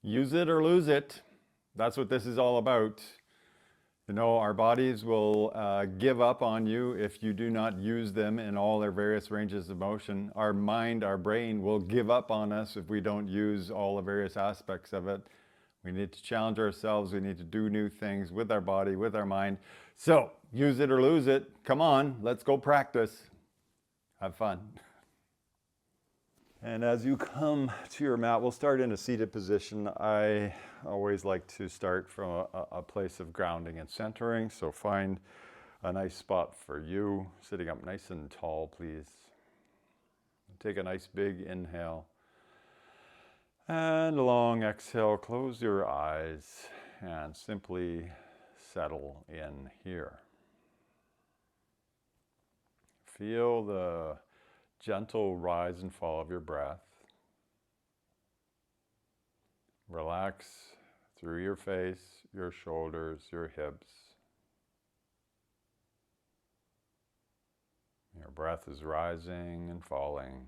Use it or lose it. That's what this is all about. You know, our bodies will give up on you if you do not use them in all their various ranges of motion. Our mind, our brain will give up on us if we don't use all the various aspects of it. We need to challenge ourselves. We need to do new things with our body, with our mind. So use it or lose it. Come on, let's go practice. Have fun. And as you come to your mat, we'll start in a seated position. I always like to start from a place of grounding and centering. So find a nice spot for you, sitting up nice and tall, please. Take a nice big inhale. And a long exhale, close your eyes and simply settle in here. Feel the gentle rise and fall of your breath. Relax through your face, your shoulders, your hips. Your breath is rising and falling.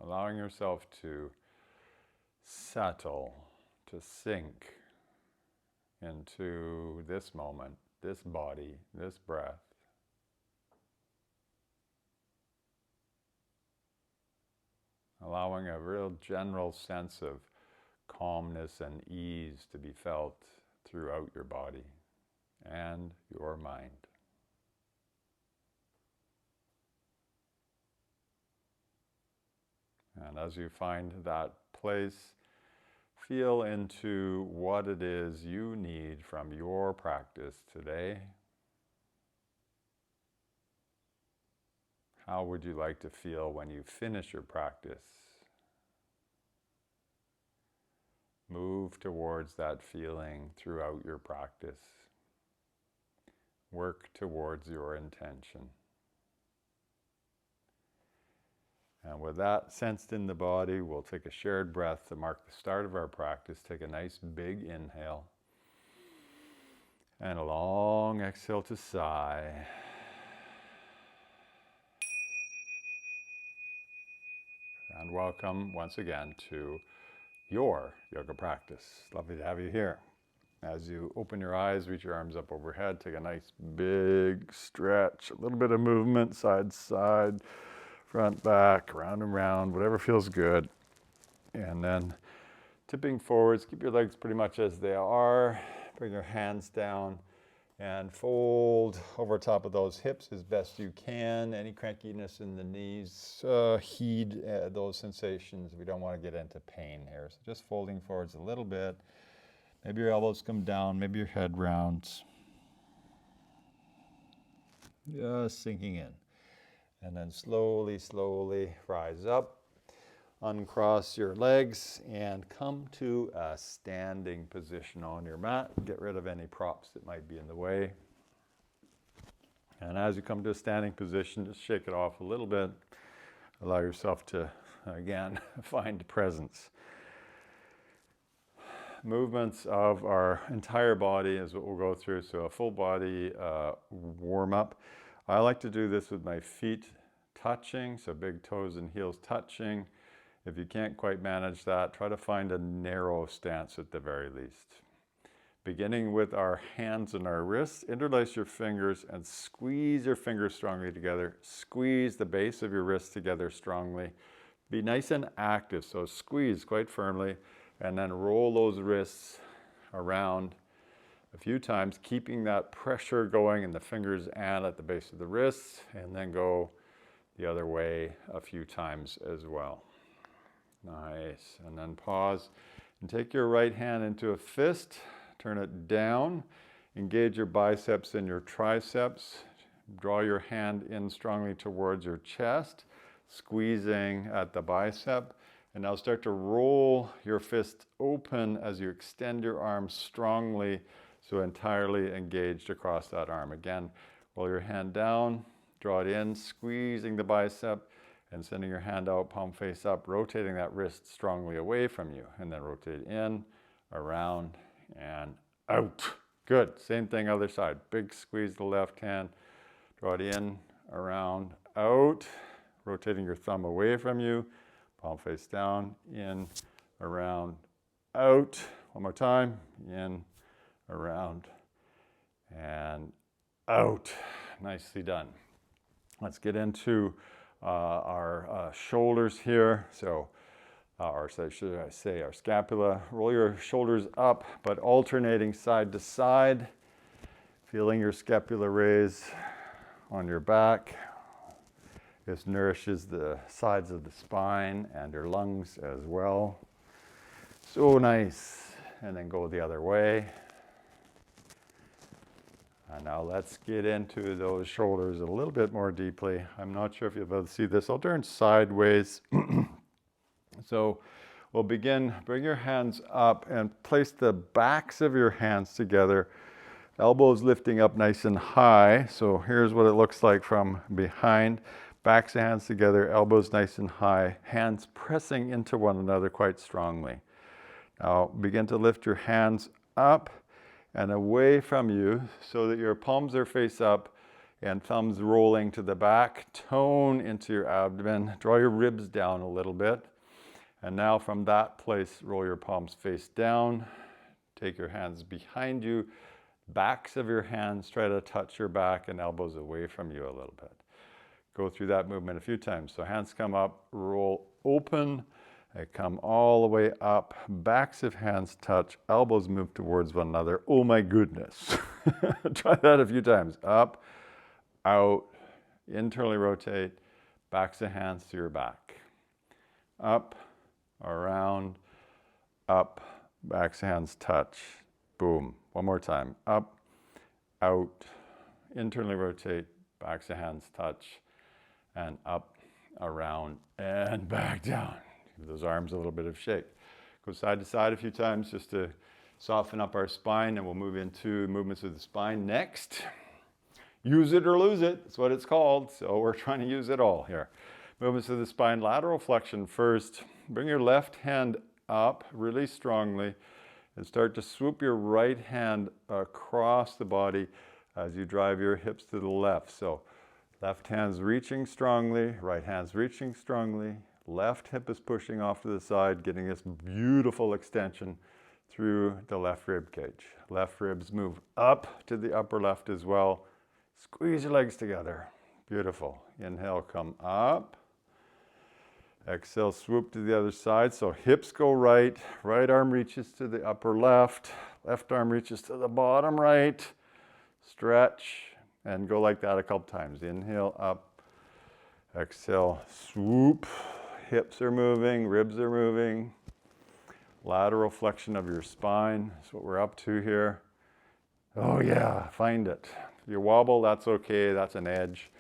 Allowing yourself to settle, to sink into this moment, this body, this breath. Allowing a real general sense of calmness and ease to be felt throughout your body and your mind. And as you find that place, feel into what it is you need from your practice today. How would you like to feel when you finish your practice? Move towards that feeling throughout your practice. Work towards your intention. And with that sensed in the body, we'll take a shared breath to mark the start of our practice. Take a nice big inhale. And a long exhale to sigh. And welcome once again to your yoga practice. Lovely to have you here. As you open your eyes, reach your arms up overhead, take a nice big stretch, a little bit of movement, side to side, front, back, round and round, whatever feels good. And then tipping forwards, keep your legs pretty much as they are. Bring your hands down and fold over top of those hips as best you can. Any crankiness in the knees, heed those sensations. We don't want to get into pain here. So just folding forwards a little bit. Maybe your elbows come down, maybe your head rounds. Just sinking in. And then slowly, slowly rise up. Uncross your legs and come to a standing position on your mat. Get rid of any props that might be in the way. And as you come to a standing position, just shake it off a little bit. Allow yourself to, again, find presence. Movements of our entire body is what we'll go through. So a full body warm up. I like to do this with my feet touching, so big toes and heels touching. If you can't quite manage that, try to find a narrow stance at the very least. Beginning with our hands and our wrists, interlace your fingers and squeeze your fingers strongly together. Squeeze the base of your wrists together strongly. Be nice and active, so squeeze quite firmly, and then roll those wrists around a few times, keeping that pressure going in the fingers and at the base of the wrists, and then go the other way a few times as well. Nice. And then pause and take your right hand into a fist. Turn it down. Engage your biceps and your triceps. Draw your hand in strongly towards your chest, squeezing at the bicep. And now start to roll your fist open as you extend your arm strongly, so entirely engaged across that arm. Again, roll your hand down, draw it in, squeezing the bicep, and sending your hand out, palm face up, rotating that wrist strongly away from you. And then rotate in, around, and out. Good. Same thing, other side. Big squeeze the left hand, draw it in, around, out. Rotating your thumb away from you, palm face down, in, around, out. One more time. In, around, and out. Nicely done. Let's get into our shoulders here. So, or should I say our scapula. Roll your shoulders up, but alternating side to side. Feeling your scapula raise on your back. This nourishes the sides of the spine and your lungs as well. So nice. And then go the other way. And now let's get into those shoulders a little bit more deeply. I'm not sure if you'll be able to see this. I'll turn sideways. So we'll begin, bring your hands up and place the backs of your hands together. Elbows lifting up nice and high. So here's what it looks like from behind. Backs of hands together, elbows nice and high, hands pressing into one another quite strongly. Now begin to lift your hands up and away from you so that your palms are face up and thumbs rolling to the back. Tone into your abdomen. Draw your ribs down a little bit. And now from that place, roll your palms face down. Take your hands behind you. Backs of your hands try to touch your back and elbows away from you a little bit. Go through that movement a few times. So hands come up, roll open. They come all the way up. Backs of hands touch, elbows move towards one another. Oh my goodness. Try that a few times. Up, out, internally rotate, backs of hands to your back. Up, around, up, backs of hands touch. Boom. One more time. Up, out, internally rotate, backs of hands touch, and up, around, and back down. Give those arms a little bit of shake. Go side to side a few times just to soften up our spine, and we'll move into movements of the spine next. Use it or lose it. That's what it's called. So we're trying to use it all here. Movements of the spine, lateral flexion first. Bring your left hand up really strongly and start to swoop your right hand across the body as you drive your hips to the left. So left hand's reaching strongly, right hand's reaching strongly. Left hip is pushing off to the side, getting this beautiful extension through the left rib cage. Left ribs move up to the upper left as well. Squeeze your legs together. Beautiful. Inhale, come up. Exhale, swoop to the other side. So hips go right. Right arm reaches to the upper left. Left arm reaches to the bottom right. Stretch and go like that a couple times. Inhale, up. Exhale, swoop. Hips are moving, ribs are moving. Lateral flexion of your spine is what we're up to here. Oh yeah, find it. If you wobble, that's okay, that's an edge.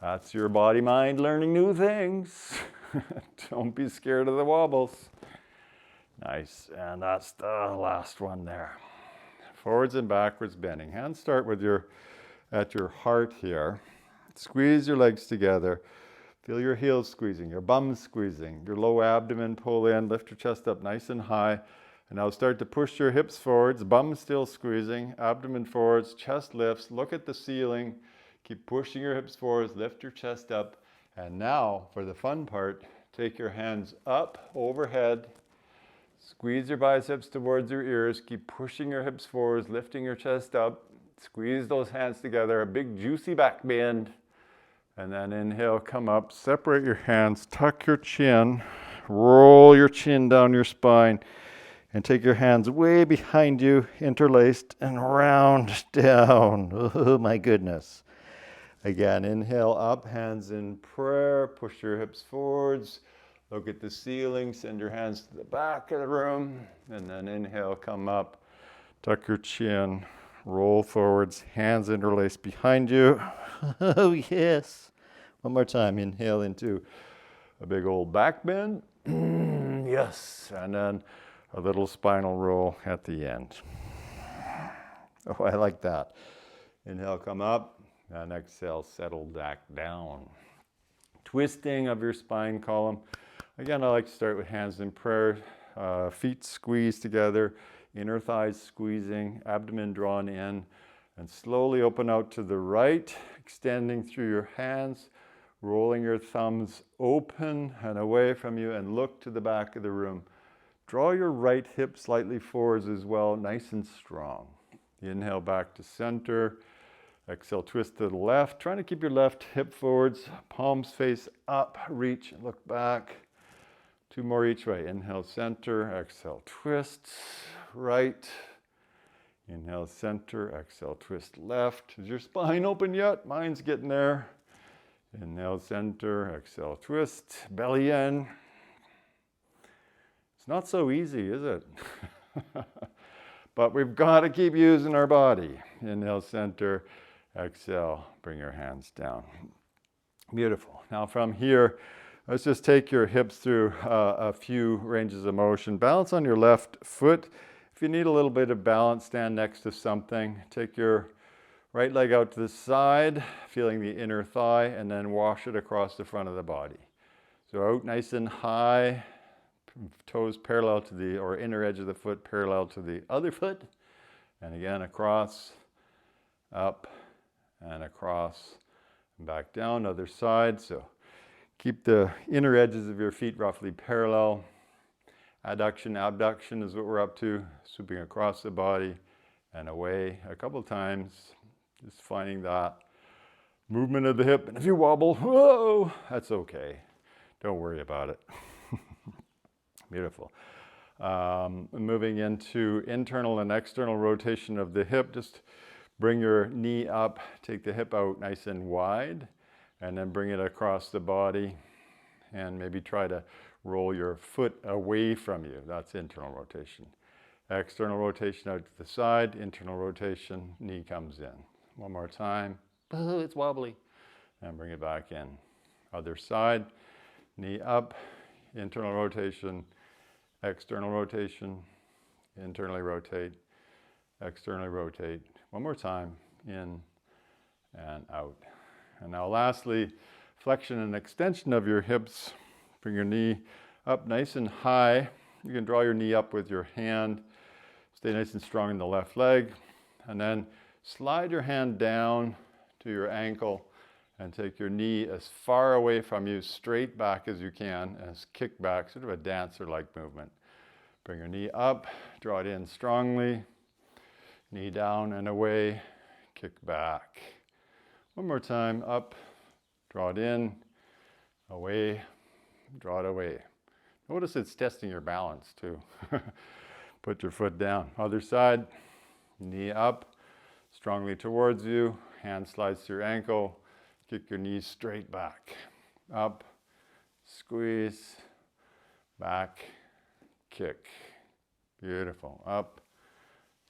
That's your body mind learning new things. Don't be scared of the wobbles. Nice, and that's the last one there. Forwards and backwards bending. Hands start with at your heart here. Squeeze your legs together. Feel your heels squeezing, your bum squeezing, your low abdomen pull in, lift your chest up nice and high. And now start to push your hips forwards, bum still squeezing, abdomen forwards, chest lifts, look at the ceiling. Keep pushing your hips forwards, lift your chest up. And now, for the fun part, take your hands up, overhead. Squeeze your biceps towards your ears. Keep pushing your hips forwards, lifting your chest up. Squeeze those hands together, a big juicy back bend. And then inhale, come up, separate your hands, tuck your chin, roll your chin down your spine, and take your hands way behind you, interlaced, and round down. Oh my goodness. Again, inhale up, hands in prayer, push your hips forwards, look at the ceiling, send your hands to the back of the room, and then inhale, come up, tuck your chin, roll forwards, hands interlaced behind you. Oh, yes. One more time. Inhale into a big old back bend. Yes. And then a little spinal roll at the end. Oh, I like that. Inhale, come up. And exhale, settle back down. Twisting of your spine column. Again, I like to start with hands in prayer. Feet squeezed together. Inner thighs squeezing. Abdomen drawn in. And slowly open out to the right, extending through your hands, rolling your thumbs open and away from you, and look to the back of the room. Draw your right hip slightly forwards as well, nice and strong. Inhale back to center. Exhale, twist to the left. Trying to keep your left hip forwards, palms face up, reach, look back. 2 more each way. Inhale, center, exhale, twist, right. Inhale, center, exhale, twist left. Is your spine open yet? Mine's getting there. Inhale, center, exhale, twist, belly in. It's not so easy, is it? But we've got to keep using our body. Inhale, center, exhale, bring your hands down. Beautiful. Now from here, let's just take your hips through a few ranges of motion. Balance on your left foot. If you need a little bit of balance, stand next to something. Take your right leg out to the side, feeling the inner thigh, and then wash it across the front of the body. So out nice and high, toes parallel to the, or inner edge of the foot parallel to the other foot. And again, across, up, and across, and back down, other side. So keep the inner edges of your feet roughly parallel. Adduction, abduction is what we're up to, swooping across the body and away a couple times. Just finding that movement of the hip. And if you wobble, whoa, that's okay. Don't worry about it. Beautiful. Moving into internal and external rotation of the hip. Just bring your knee up, take the hip out nice and wide, and then bring it across the body. And maybe try to roll your foot away from you. That's internal rotation. External rotation out to the side, internal rotation, knee comes in. One more time. Oh, it's wobbly. And bring it back in. Other side, knee up, internal rotation, external rotation, internally rotate, externally rotate. One more time, in and out. And now lastly, flexion and extension of your hips. Bring your knee up nice and high. You can draw your knee up with your hand. Stay nice and strong in the left leg. And then slide your hand down to your ankle and take your knee as far away from you, straight back as you can, as kick back, sort of a dancer-like movement. Bring your knee up, draw it in strongly. Knee down and away, kick back. One more time, up, draw it in, away, draw it away. Notice it's testing your balance too. Put your foot down. Other side, knee up, strongly towards you, hand slides to your ankle, kick your knees straight back. Up, squeeze, back, kick. Beautiful. Up,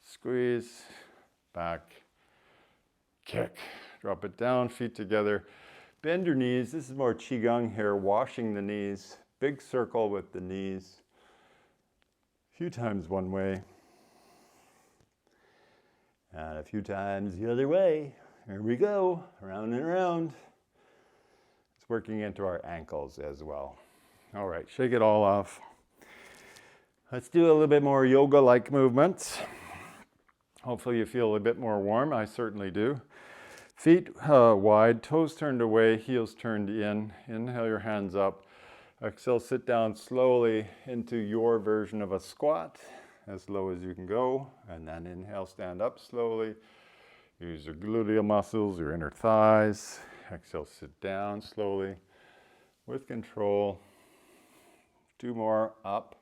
squeeze, back, kick. Drop it down, feet together. Bend your knees. This is more Qigong here, washing the knees. Big circle with the knees. A few times one way. And a few times the other way. Here we go, around and around. It's working into our ankles as well. All right, shake it all off. Let's do a little bit more yoga-like movements. Hopefully you feel a bit more warm. I certainly do. Feet wide, toes turned away, heels turned in. Inhale your hands up. Exhale, sit down slowly into your version of a squat, as low as you can go. And then inhale, stand up slowly. Use your gluteal muscles, your inner thighs. Exhale, sit down slowly with control. 2 more, up,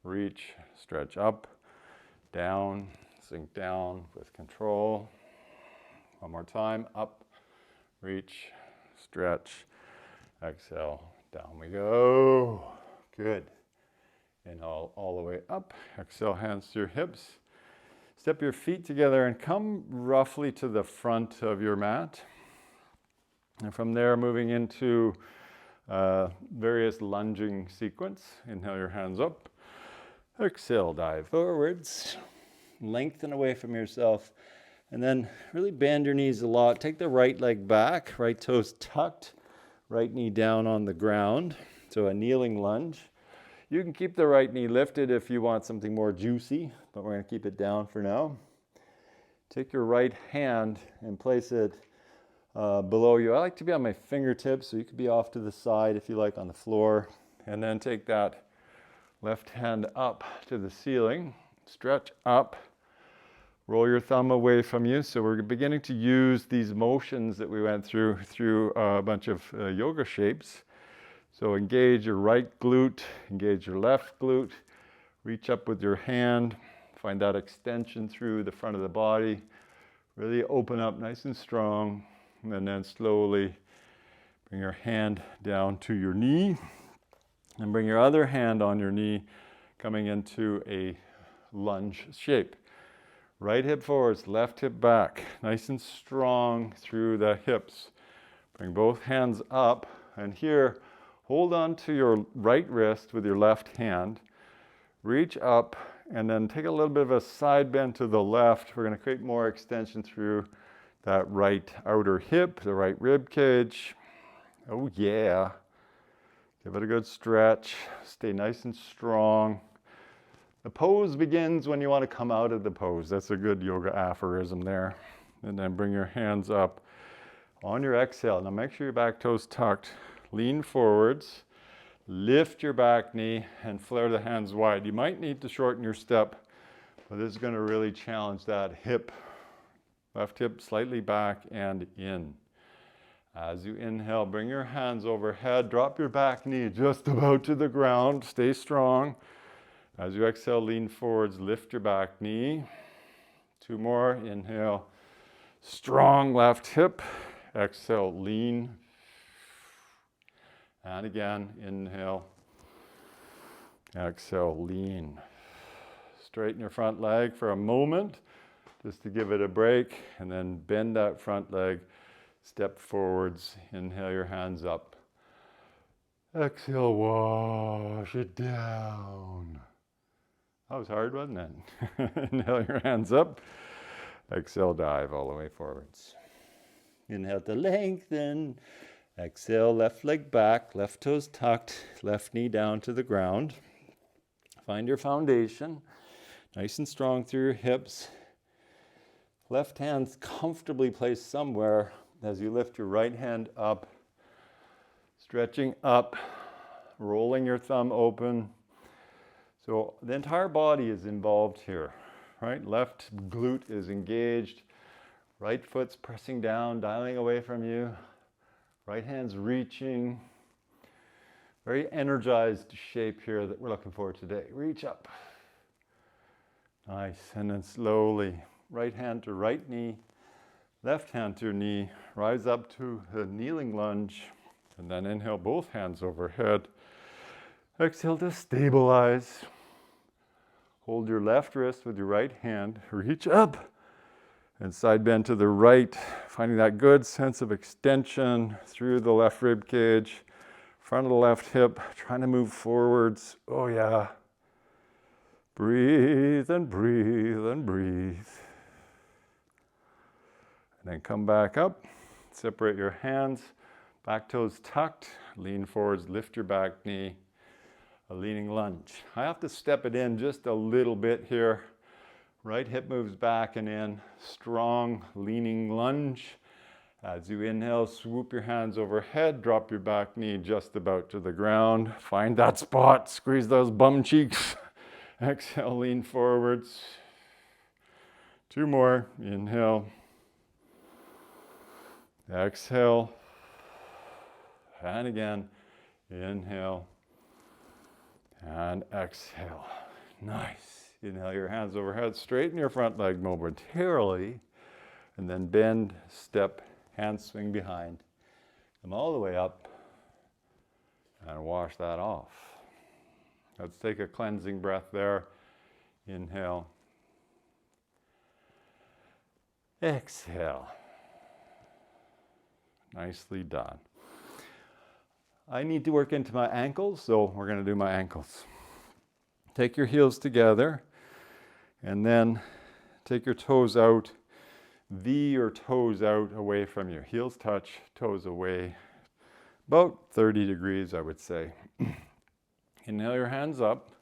reach, stretch up, down, sink down with control. One more time, up, reach, stretch, exhale, down we go. Good. Inhale all the way up. Exhale, hands to your hips. Step your feet together and come roughly to the front of your mat. And from there, moving into various lunging sequence. Inhale your hands up. Exhale, dive forwards. Lengthen away from yourself. And then really bend your knees a lot. Take the right leg back, right toes tucked, right knee down on the ground. So a kneeling lunge. You can keep the right knee lifted if you want something more juicy, but we're going to keep it down for now. Take your right hand and place it below you. I like to be on my fingertips, so you could be off to the side if you like on the floor. And then take that Left hand up to the ceiling. Stretch up. Roll your thumb away from you. So we're beginning to use these motions that we went through a bunch of yoga shapes. So engage your right glute, engage your left glute, reach up with your hand, find that extension through the front of the body, really open up nice and strong, and then slowly bring your hand down to your knee, and bring your other hand on your knee, coming into a lunge shape. Right hip forwards, left hip back, nice and strong through the hips. Bring both hands up, and here, hold on to your right wrist with your left hand. Reach up and then take a little bit of a side bend to the left. We're going to create more extension through that right outer hip, the right rib cage. Oh yeah. Give it a good stretch. Stay nice and strong. The pose begins when you want to come out of the pose. That's a good yoga aphorism there. And then bring your hands up on your exhale. Now make sure your back toes tucked. Lean forwards, lift your back knee, and flare the hands wide. You might need to shorten your step, but this is going to really challenge that hip. Left hip slightly back and in. As you inhale, bring your hands overhead. Drop your back knee just about to the ground. Stay strong. As you exhale, lean forwards, lift your back knee. 2 more. Inhale, strong left hip. Exhale, lean. And again, inhale, exhale, lean. Straighten your front leg for a moment, just to give it a break, and then bend that front leg, step forwards, inhale your hands up. Exhale, wash it down. That was hard, wasn't it? Inhale your hands up, exhale, dive all the way forwards. Inhale to lengthen. Exhale, left leg back, left toes tucked, left knee down to the ground. Find your foundation, nice and strong through your hips. Left hand comfortably placed somewhere as you lift your right hand up, stretching up, rolling your thumb open. So the entire body is involved here, right? Left glute is engaged, right foot's pressing down, dialing away from you. Right hand's reaching. Very energized shape here that we're looking for today. Reach up. Nice. And then slowly, right hand to right knee, left hand to knee. Rise up to a kneeling lunge. And then inhale both hands overhead. Exhale to stabilize. Hold your left wrist with your right hand. Reach up. And side bend to the right, finding that good sense of extension through the left rib cage, front of the left hip, trying to move forwards. Oh yeah. Breathe and breathe and breathe. And then come back up, separate your hands, back toes tucked, lean forwards, lift your back knee, a leaning lunge. I have to step it in just a little bit here. Right hip moves back and in, strong leaning lunge. As you inhale, swoop your hands overhead, drop your back knee just about to the ground. Find that spot, squeeze those bum cheeks. Exhale, lean forwards. 2 more, inhale. Exhale. And again, inhale. And exhale. Nice. Inhale your hands overhead, straighten your front leg momentarily, and then bend, step, hand swing behind. Come all the way up and wash that off. Let's take a cleansing breath there. Inhale. Exhale. Nicely done. I need to work into my ankles, so we're going to do my ankles. Take your heels together, and then take your toes out, V your toes out away from you. Heels touch, toes away, about 30 degrees, I would say. Inhale your hands up.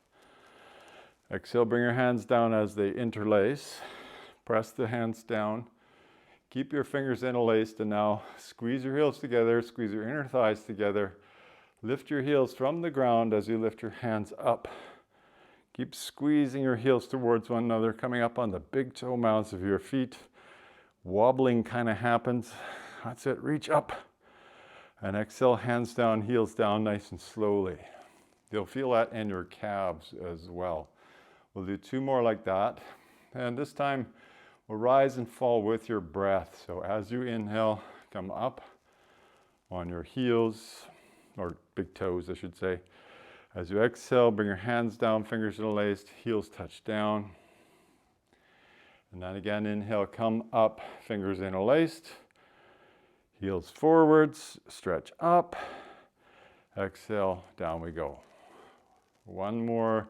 Exhale, bring your hands down as they interlace. Press the hands down. Keep your fingers interlaced, and now squeeze your heels together, squeeze your inner thighs together. Lift your heels from the ground as you lift your hands up. Keep squeezing your heels towards one another, coming up on the big toe mounds of your feet. Wobbling kind of happens. That's it, reach up. And exhale, hands down, heels down, nice and slowly. You'll feel that in your calves as well. We'll do 2 more like that. And this time, we'll rise and fall with your breath. So as you inhale, come up on your heels, or big toes, I should say. As you exhale, bring your hands down, fingers interlaced, heels touch down. And then again, inhale, come up, fingers interlaced, heels forwards, stretch up. Exhale, down we go. 1 more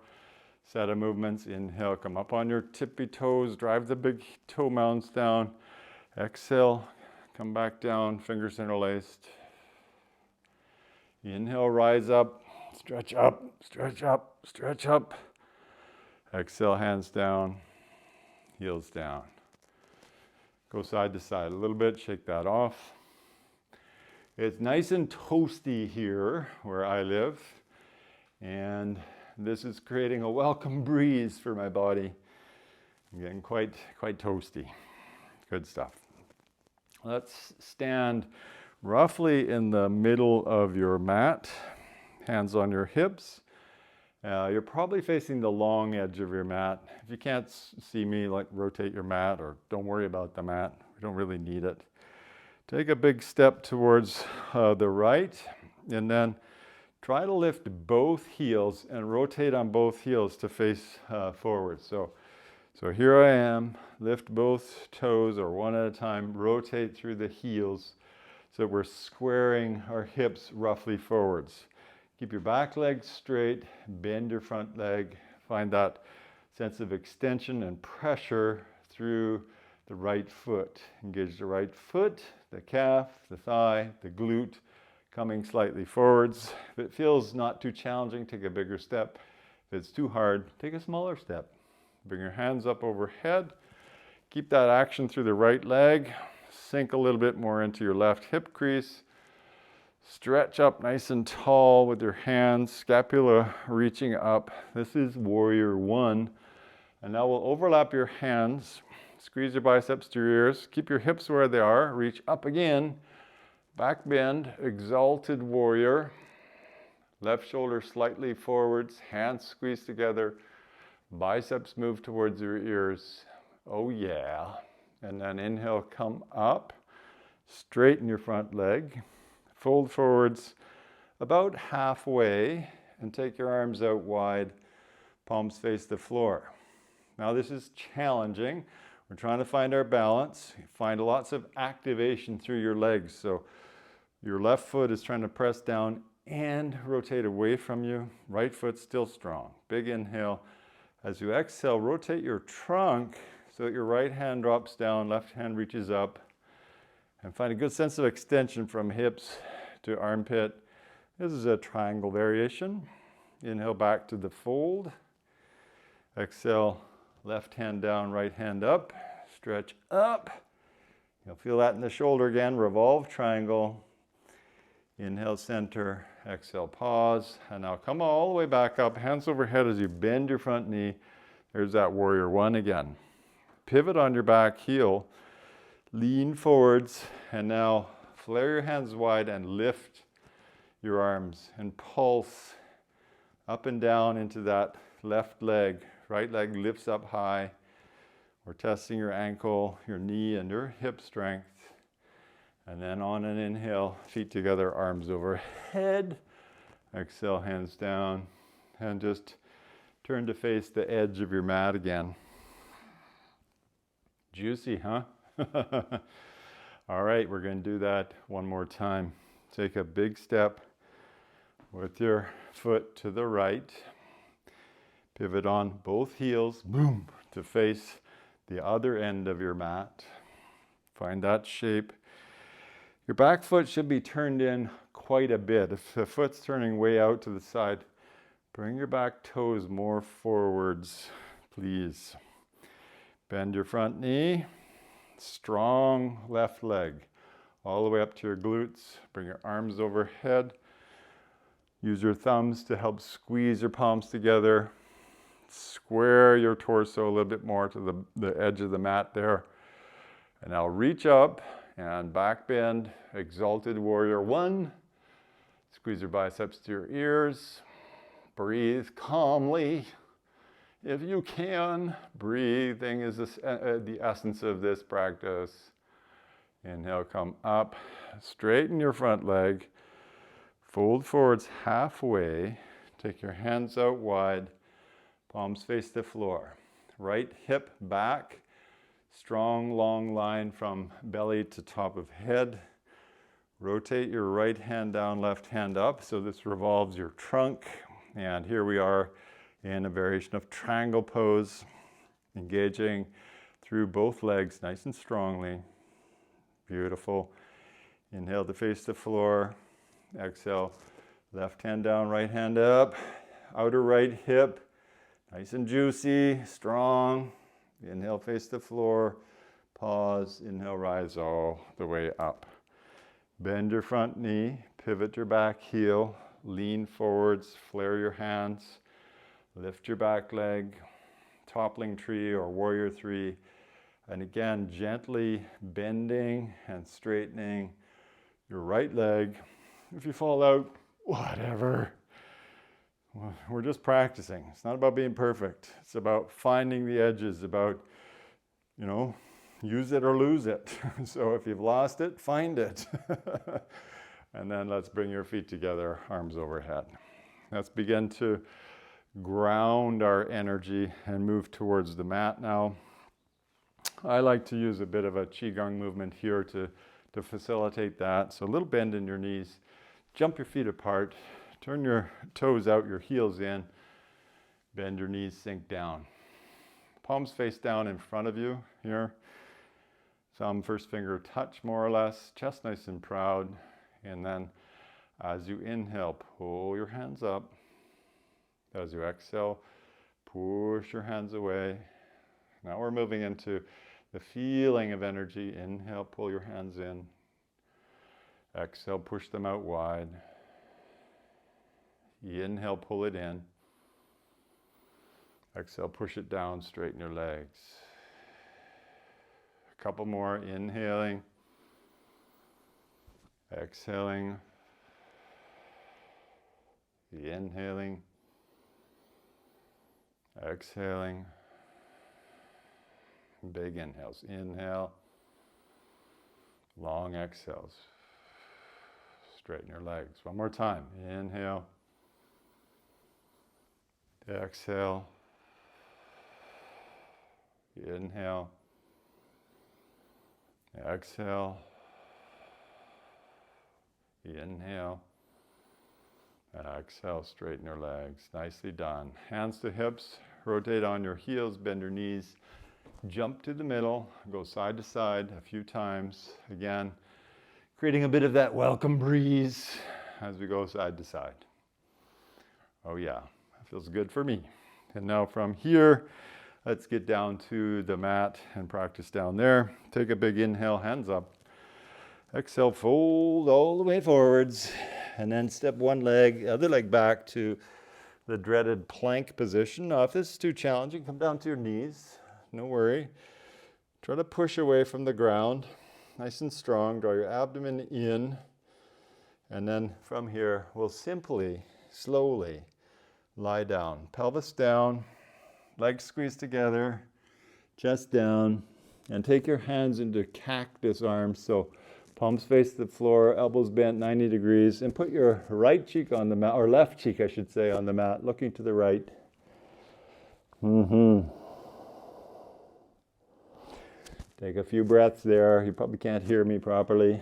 set of movements. Inhale, come up on your tippy toes, drive the big toe mounds down. Exhale, come back down, fingers interlaced. Inhale, rise up, stretch up, stretch up, stretch up. Exhale, hands down, heels down. Go side to side a little bit, shake that off. It's nice and toasty here where I live, and this is creating a welcome breeze for my body. I'm getting quite toasty. Good stuff. Let's stand roughly in the middle of your mat, hands on your hips. You're probably facing the long edge of your mat. If you can't see me, like rotate your mat, or don't worry about the mat. We don't really need it. Take a big step towards the right, and then try to lift both heels and rotate on both heels to face forward. So here I am, lift both toes or one at a time, rotate through the heels so we're squaring our hips roughly forwards. Keep your back leg straight, bend your front leg, find that sense of extension and pressure through the right foot. Engage the right foot, the calf, the thigh, the glute, coming slightly forwards. If it feels not too challenging, take a bigger step. If it's too hard, take a smaller step. Bring your hands up overhead. Keep that action through the right leg. Sink a little bit more into your left hip crease. Stretch up nice and tall with your hands, scapula reaching up. This is warrior 1. And now we'll overlap your hands. Squeeze your biceps to your ears. Keep your hips where they are. Reach up again. Back bend, exalted warrior. Left shoulder slightly forwards, hands squeeze together. Biceps move towards your ears. Oh yeah. And then inhale, come up. Straighten your front leg. Fold forwards about halfway and take your arms out wide. Palms face the floor. Now this is challenging. We're trying to find our balance. Find lots of activation through your legs. So your left foot is trying to press down and rotate away from you. Right foot still strong. Big inhale. As you exhale, rotate your trunk so that your right hand drops down, left hand reaches up. And find a good sense of extension from hips to armpit. This is a triangle variation. Inhale back to the fold. Exhale, left hand down, right hand up. Stretch up. You'll feel that in the shoulder again. Revolve triangle. Inhale, center. Exhale, pause. And now come all the way back up. Hands overhead as you bend your front knee. There's that warrior 1 again. Pivot on your back heel. Lean forwards. And now flare your hands wide and lift your arms and pulse up and down into that left leg. Right leg lifts up high. We're testing your ankle, your knee, and your hip strength. And then on an inhale, feet together, arms overhead. Exhale, hands down. And just turn to face the edge of your mat again. Juicy, huh? All right, we're going to do that one more time. Take a big step with your foot to the right. Pivot on both heels, boom, to face the other end of your mat. Find that shape. Your back foot should be turned in quite a bit. If the foot's turning way out to the side, bring your back toes more forwards, please. Bend your front knee. Strong left leg all the way up to your glutes. Bring your arms overhead. Use your thumbs to help squeeze your palms together. Square your torso a little bit more to the edge of the mat there. And now reach up and back bend, exalted warrior one. Squeeze your biceps to your ears. Breathe calmly. If you can, breathing is the essence of this practice. Inhale, come up, straighten your front leg, fold forwards halfway, take your hands out wide, palms face the floor. Right hip back, strong long line from belly to top of head. Rotate your right hand down, left hand up, so this revolves your trunk. And here we are in a variation of triangle pose, engaging through both legs nice and strongly. Beautiful. Inhale to face the floor. Exhale, left hand down, right hand up. Outer right hip, nice and juicy, strong. Inhale, face the floor. Pause, inhale, rise all the way up. Bend your front knee, pivot your back heel, lean forwards, flare your hands. Lift your back leg, toppling tree or warrior three. And again, gently bending and straightening your right leg. If you fall out, whatever. We're just practicing. It's not about being perfect. It's about finding the edges, about, use it or lose it. So if you've lost it, find it. And then let's bring your feet together, arms overhead. Let's begin to ground our energy and move towards the mat now. I like to use a bit of a Qigong movement here to facilitate that. So a little bend in your knees, jump your feet apart, turn your toes out, your heels in, bend your knees, sink down. Palms face down in front of you here. Thumb, first finger touch more or less, chest nice and proud. And then as you inhale, pull your hands up. As you exhale, push your hands away. Now we're moving into the feeling of energy. Inhale, pull your hands in. Exhale, push them out wide. Inhale, pull it in. Exhale, push it down, straighten your legs. A couple more, inhaling. Exhaling. Inhaling. Exhaling. Big inhales. Inhale. Long exhales. Straighten your legs. One more time. Inhale. Exhale. Inhale. Exhale. Inhale. Exhale, straighten your legs. Nicely done. Hands to hips, rotate on your heels, bend your knees, jump to the middle, go side to side a few times. Again, creating a bit of that welcome breeze as we go side to side. Oh yeah, that feels good for me. And now from here, let's get down to the mat and practice down there. Take a big inhale, hands up. Exhale, fold all the way forwards. And then step one leg, other leg back to the dreaded plank position. Now, if this is too challenging, come down to your knees. No worry. Try to push away from the ground. Nice and strong. Draw your abdomen in. And then from here, we'll simply, slowly lie down. Pelvis down, legs squeezed together, chest down, and take your hands into cactus arms. So palms face the floor, elbows bent 90 degrees, and put your right cheek on the mat, or left cheek, I should say, on the mat, looking to the right. Take a few breaths there. You probably can't hear me properly.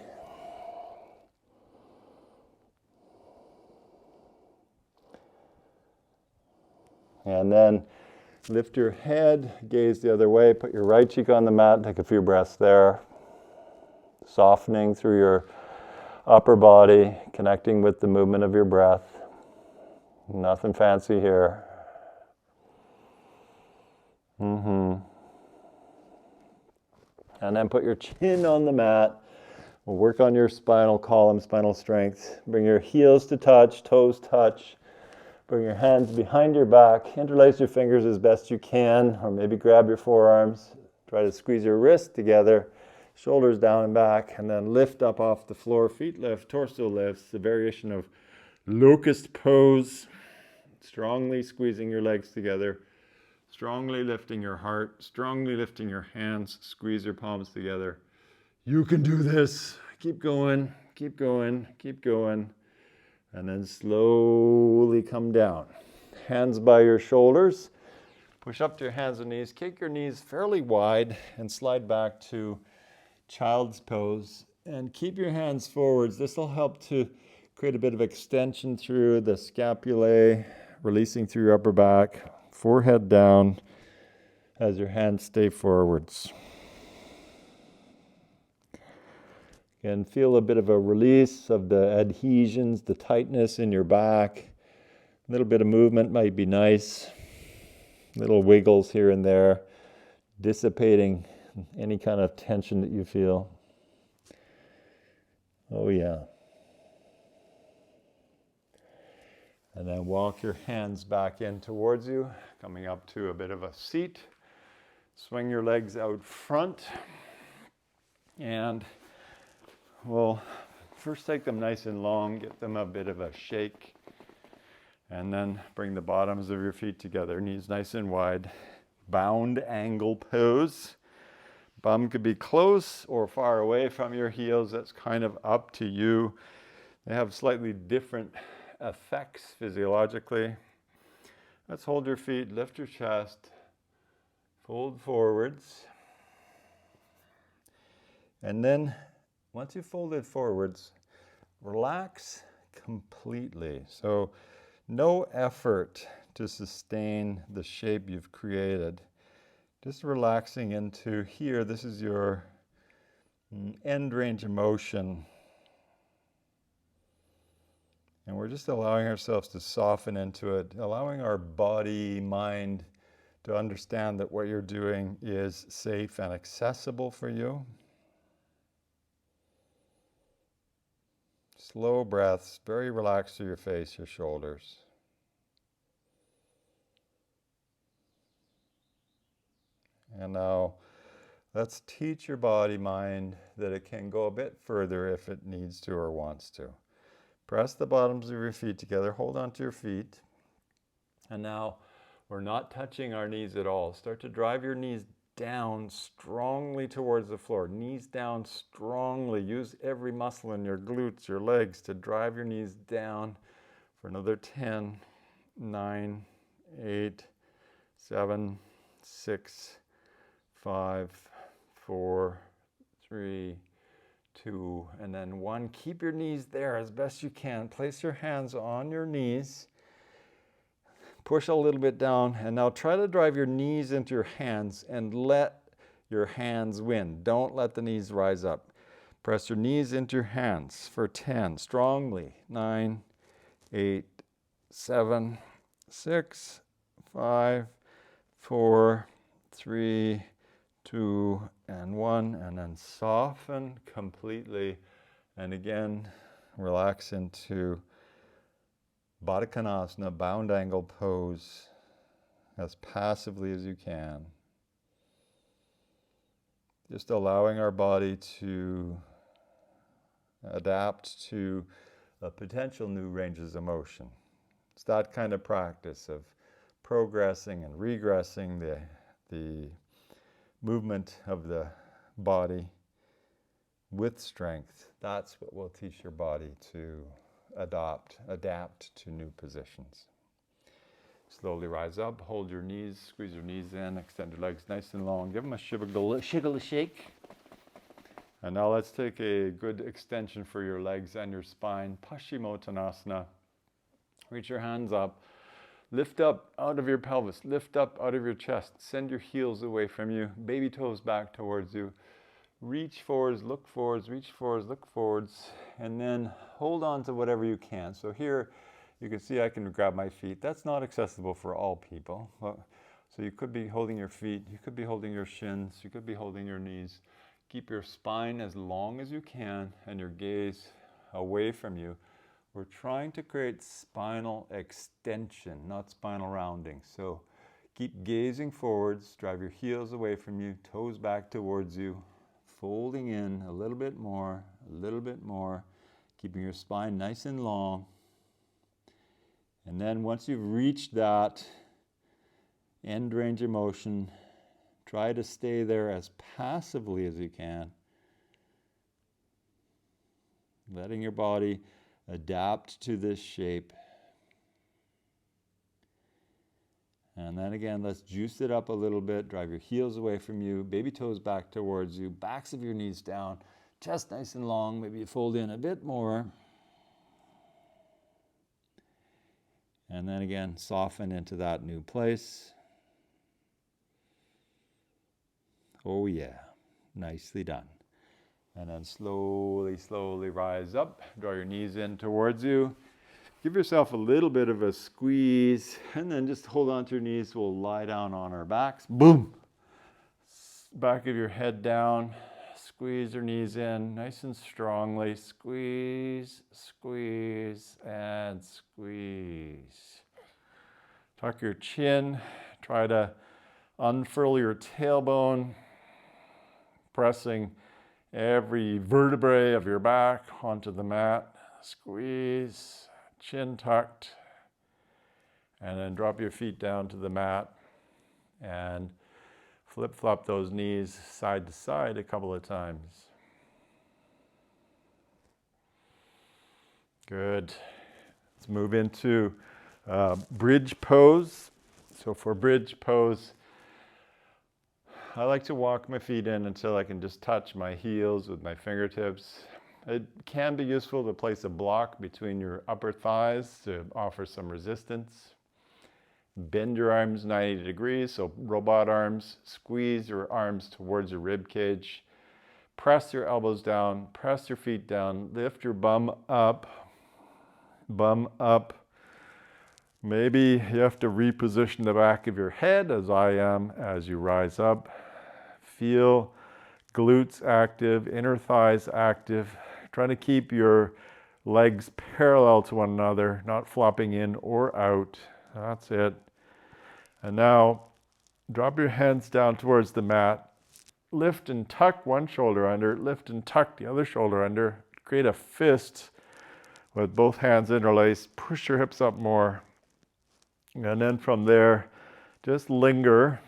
And then lift your head, gaze the other way, put your right cheek on the mat, take a few breaths there. Softening through your upper body, connecting with the movement of your breath. Nothing fancy here. And then put your chin on the mat. We'll work on your spinal column, spinal strength. Bring your heels to touch, toes touch. Bring your hands behind your back, interlace your fingers as best you can, or maybe grab your forearms. Try to squeeze your wrists together, shoulders down and back, and then lift up off the floor. Feet lift, torso lifts, the variation of locust pose. Strongly squeezing your legs together, strongly lifting your heart, strongly lifting your hands, squeeze your palms together. You can do this. Keep going, keep going, keep going. And then slowly come down. Hands by your shoulders. Push up to your hands and knees. Kick your knees fairly wide and slide back to child's pose. And keep your hands forwards. This will help to create a bit of extension through the scapulae, releasing through your upper back, forehead down as your hands stay forwards. And feel a bit of a release of the adhesions, the tightness in your back. A little bit of movement might be nice. Little wiggles here and there, dissipating any kind of tension that you feel. Oh yeah. And then walk your hands back in towards you, coming up to a bit of a seat. Swing your legs out front. And we'll first take them nice and long, get them a bit of a shake, and then bring the bottoms of your feet together, knees nice and wide. Bound angle pose. Bum could be close or far away from your heels. That's kind of up to you. They have slightly different effects physiologically. Let's hold your feet, lift your chest, fold forwards, and then once you've folded forwards, relax completely. So no effort to sustain the shape you've created. Just relaxing into here. This is your end range of motion. And we're just allowing ourselves to soften into it, allowing our body, mind to understand that what you're doing is safe and accessible for you. Slow breaths, very relaxed through your face, your shoulders. And now let's teach your body, mind, that it can go a bit further if it needs to or wants to. Press the bottoms of your feet together, hold onto your feet. And now we're not touching our knees at all. Start to drive your knees down strongly towards the floor. Knees down strongly. Use every muscle in your glutes, your legs to drive your knees down for another 10, 9, 8, 7, 6, 5, 4, 3, 2, and then 1. Keep your knees there as best you can. Place your hands on your knees. Push a little bit down, and now try to drive your knees into your hands and let your hands win. Don't let the knees rise up. Press your knees into your hands for 10, strongly. 9, 8, 7, 6, 5, 4, 3, 2, and 1, and then soften completely. And again, relax into Baddha Konasana, bound angle pose, as passively as you can. Just allowing our body to adapt to potential new ranges of motion. It's that kind of practice of progressing and regressing the movement of the body with strength. That's what will teach your body to adapt to new positions. Slowly rise up, hold your knees, squeeze your knees in, extend your legs nice and long. Give them a shiggle shake. And now let's take a good extension for your legs and your spine. Paschimottanasana. Reach your hands up. Lift up out of your pelvis. Lift up out of your chest. Send your heels away from you. Baby toes back towards you. Reach forwards, look forwards, reach forwards, look forwards, and then hold on to whatever you can. So here you can see I can grab my feet. That's not accessible for all people. So you could be holding your feet, you could be holding your shins, you could be holding your knees. Keep your spine as long as you can and your gaze away from you. We're trying to create spinal extension, not spinal rounding. So keep gazing forwards, drive your heels away from you, toes back towards you, folding in a little bit more, keeping your spine nice and long. And then once you've reached that end range of motion, try to stay there as passively as you can, letting your body adapt to this shape. And then again, let's juice it up a little bit. Drive your heels away from you, baby toes back towards you, backs of your knees down, chest nice and long. Maybe you fold in a bit more. And then again, soften into that new place. Oh yeah, nicely done. And then slowly, slowly rise up. Draw your knees in towards you. Give yourself a little bit of a squeeze, and then just hold on to your knees. We'll lie down on our backs. Boom! Back of your head down. Squeeze your knees in nice and strongly. Squeeze, squeeze, and squeeze. Tuck your chin. Try to unfurl your tailbone, pressing every vertebrae of your back onto the mat. Squeeze, chin tucked, and then drop your feet down to the mat and flip-flop those knees side to side a couple of times. Good. Let's move into bridge pose. So for bridge pose, I like to walk my feet in until I can just touch my heels with my fingertips. It can be useful to place a block between your upper thighs to offer some resistance. Bend your arms 90 degrees, so robot arms. Squeeze your arms towards your rib cage. Press your elbows down, press your feet down, lift your bum up. Bum up. Maybe you have to reposition the back of your head, as I am, as you rise up. Feel glutes active, inner thighs active. Trying to keep your legs parallel to one another, not flopping in or out. That's it. And now drop your hands down towards the mat. Lift and tuck one shoulder under, lift and tuck the other shoulder under. Create a fist with both hands interlaced. Push your hips up more. And then from there, just linger.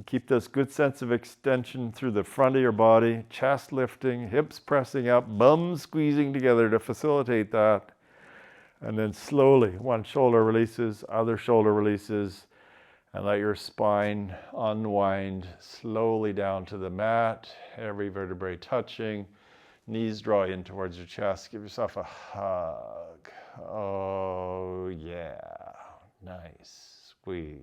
Keep this good sense of extension through the front of your body, chest lifting, hips pressing up, bum squeezing together to facilitate that. And then slowly, one shoulder releases, other shoulder releases, and let your spine unwind slowly down to the mat, every vertebrae touching, knees draw in towards your chest. Give yourself a hug. Oh yeah, nice, squeeze.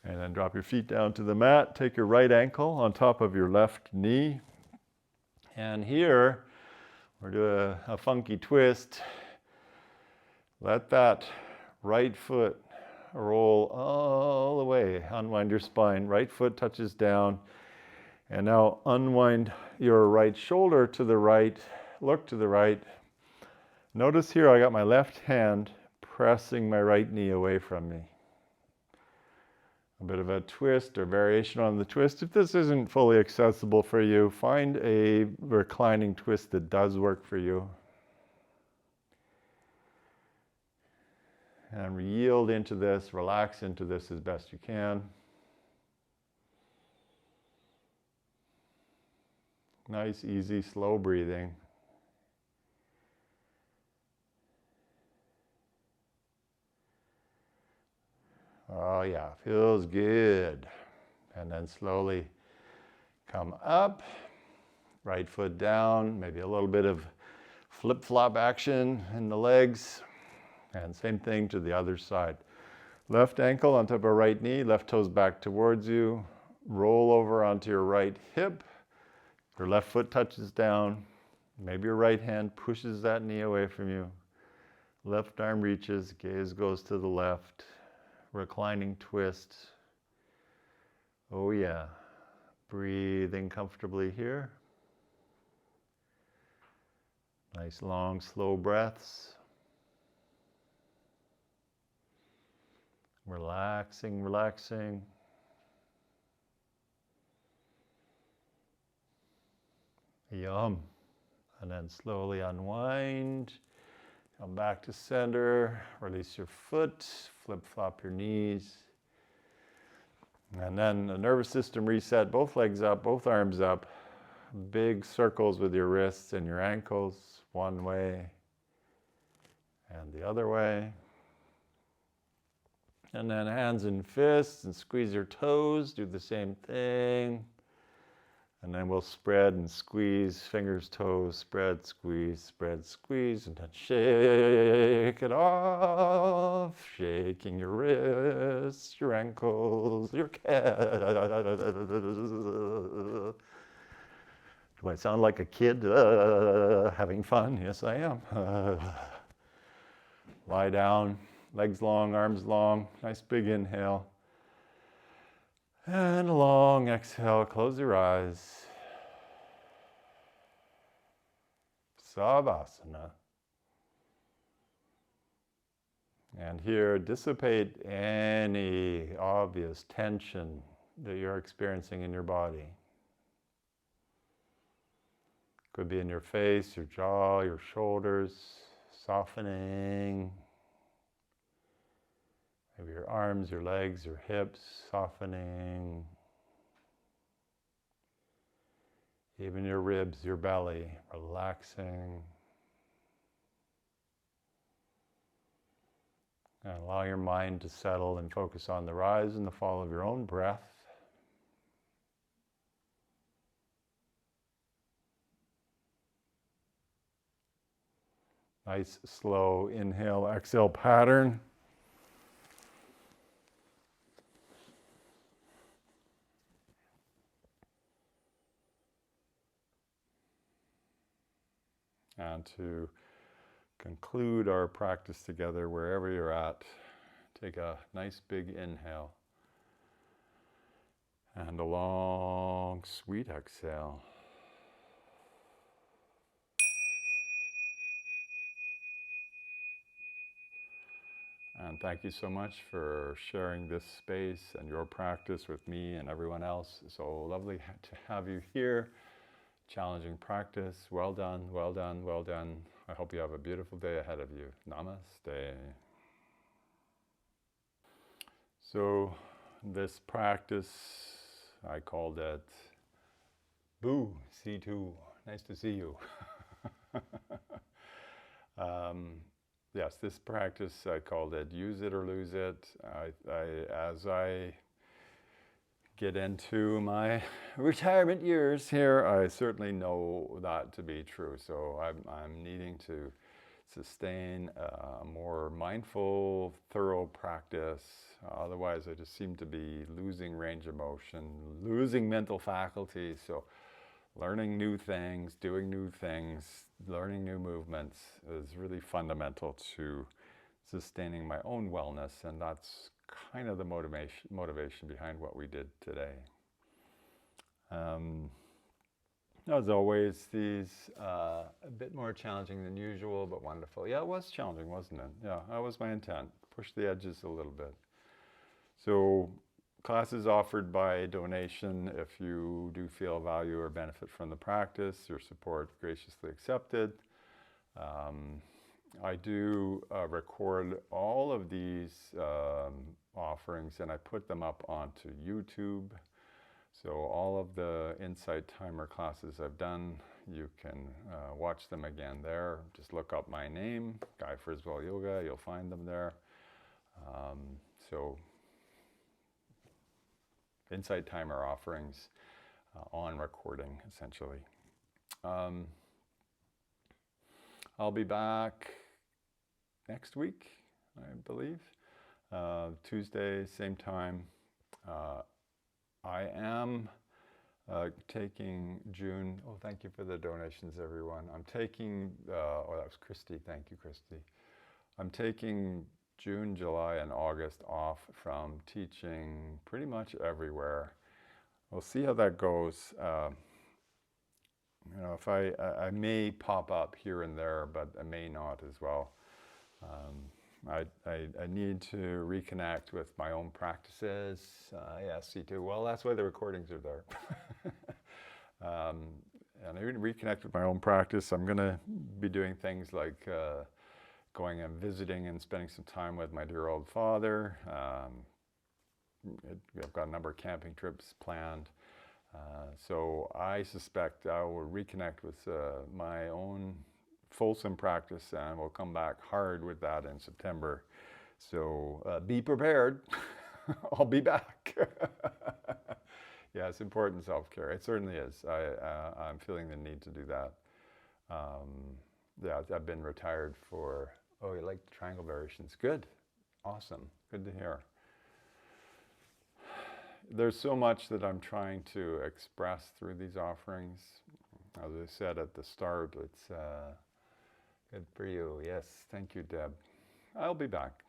And then drop your feet down to the mat. Take your right ankle on top of your left knee. And here, we're doing a funky twist. Let that right foot roll all the way. Unwind your spine. Right foot touches down. And now unwind your right shoulder to the right. Look to the right. Notice here I got my left hand pressing my right knee away from me. A bit of a twist or variation on the twist. If this isn't fully accessible for you, find a reclining twist that does work for you. And yield into this, relax into this as best you can. Nice, easy, slow breathing. Oh yeah, feels good. And then slowly come up, right foot down, maybe a little bit of flip-flop action in the legs. And same thing to the other side. Left ankle on top of right knee, left toes back towards you. Roll over onto your right hip. Your left foot touches down. Maybe your right hand pushes that knee away from you. Left arm reaches, gaze goes to the left. Reclining twist. Oh yeah. Breathing comfortably here. Nice long, slow breaths. Relaxing, relaxing. Yum. And then slowly unwind. Come back to center. Release your foot. Flip-flop your knees. And then the nervous system reset. Both legs up, both arms up. Big circles with your wrists and your ankles. One way and the other way. And then hands and fists and squeeze your toes. Do the same thing. And then we'll spread and squeeze, fingers, toes, spread, squeeze, and then shake it off. Shaking your wrists, your ankles, your calves. Do I sound like a kid having fun? Yes, I am. Lie down, legs long, arms long. Nice big inhale. And a long exhale, close your eyes. Savasana. And here, dissipate any obvious tension that you're experiencing in your body. Could be in your face, your jaw, your shoulders, softening. Maybe your arms, your legs, your hips, softening. Even your ribs, your belly, relaxing. And allow your mind to settle and focus on the rise and the fall of your own breath. Nice, slow inhale, exhale pattern. And to conclude our practice together, wherever you're at, take a nice big inhale and a long, sweet exhale. And thank you so much for sharing this space and your practice with me and everyone else. So lovely to have you here. Challenging practice. Well done, well done, well done. I hope you have a beautiful day ahead of you. Namaste. So this practice, I called it Boo, C2. Nice to see you. Yes, this practice, I called it Use It or Lose It. As I get into my retirement years here, I certainly know that to be true. So I'm needing to sustain a more mindful, thorough practice. Otherwise, I just seem to be losing range of motion, losing mental faculties. So learning new things, doing new things, learning new movements is really fundamental to sustaining my own wellness, and that's kind of the motivation behind what we did today. As always, these a bit more challenging than usual, but wonderful. Yeah, it was challenging, wasn't it? Yeah, that was my intent. Push the edges a little bit. So classes offered by donation. If you do feel value or benefit from the practice, your support graciously accepted. I do record all of these offerings and I put them up onto YouTube. So all of the Insight Timer classes I've done, you can watch them again there. Just look up my name, Guy Friswell Yoga, you'll find them there. So Insight Timer offerings on recording, essentially. I'll be back next week, I believe. Tuesday, same time. I am taking June. Oh, thank you for the donations, everyone. I'm taking, oh, that was Christy. Thank you, Christy. I'm taking June, July, and August off from teaching pretty much everywhere. We'll see how that goes. You know, if I may pop up here and there, but I may not as well. I need to reconnect with my own practices. Yes, C2. Well, that's why the recordings are there. And I need to reconnect with my own practice. I'm going to be doing things like going and visiting and spending some time with my dear old father. I've got a number of camping trips planned. So I suspect I will reconnect with my own fulsome practice, and we'll come back hard with that in September. So be prepared. I'll be back. Yeah, it's important self-care. It certainly is. I'm feeling the need to do that. Yeah, I've been retired for, oh, you like the triangle variations? Good. Awesome. Good to hear. There's so much that I'm trying to express through these offerings. As I said at the start, it's good for you. Yes, thank you, Deb. I'll be back.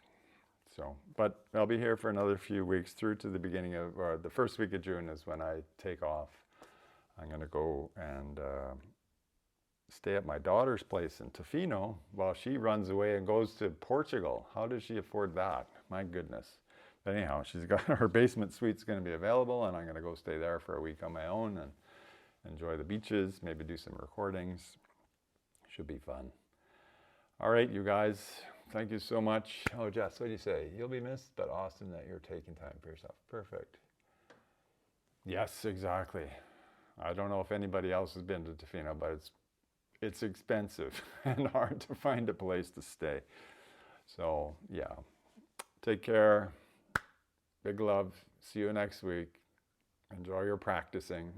So, but I'll be here for another few weeks through to the beginning of, or the first week of June is when I take off. I'm going to go and stay at my daughter's place in Tofino while she runs away and goes to Portugal. How does she afford that? My goodness. But anyhow, she's got her basement suite's going to be available, and I'm going to go stay there for a week on my own and enjoy the beaches, maybe do some recordings. Should be fun. All right, you guys, thank you so much. Oh, Jess, what do you say? You'll be missed, but awesome that you're taking time for yourself. Perfect. Yes, exactly. I don't know if anybody else has been to Tofino, but it's expensive and hard to find a place to stay. So, yeah. Take care. Big love. See you next week. Enjoy your practicing.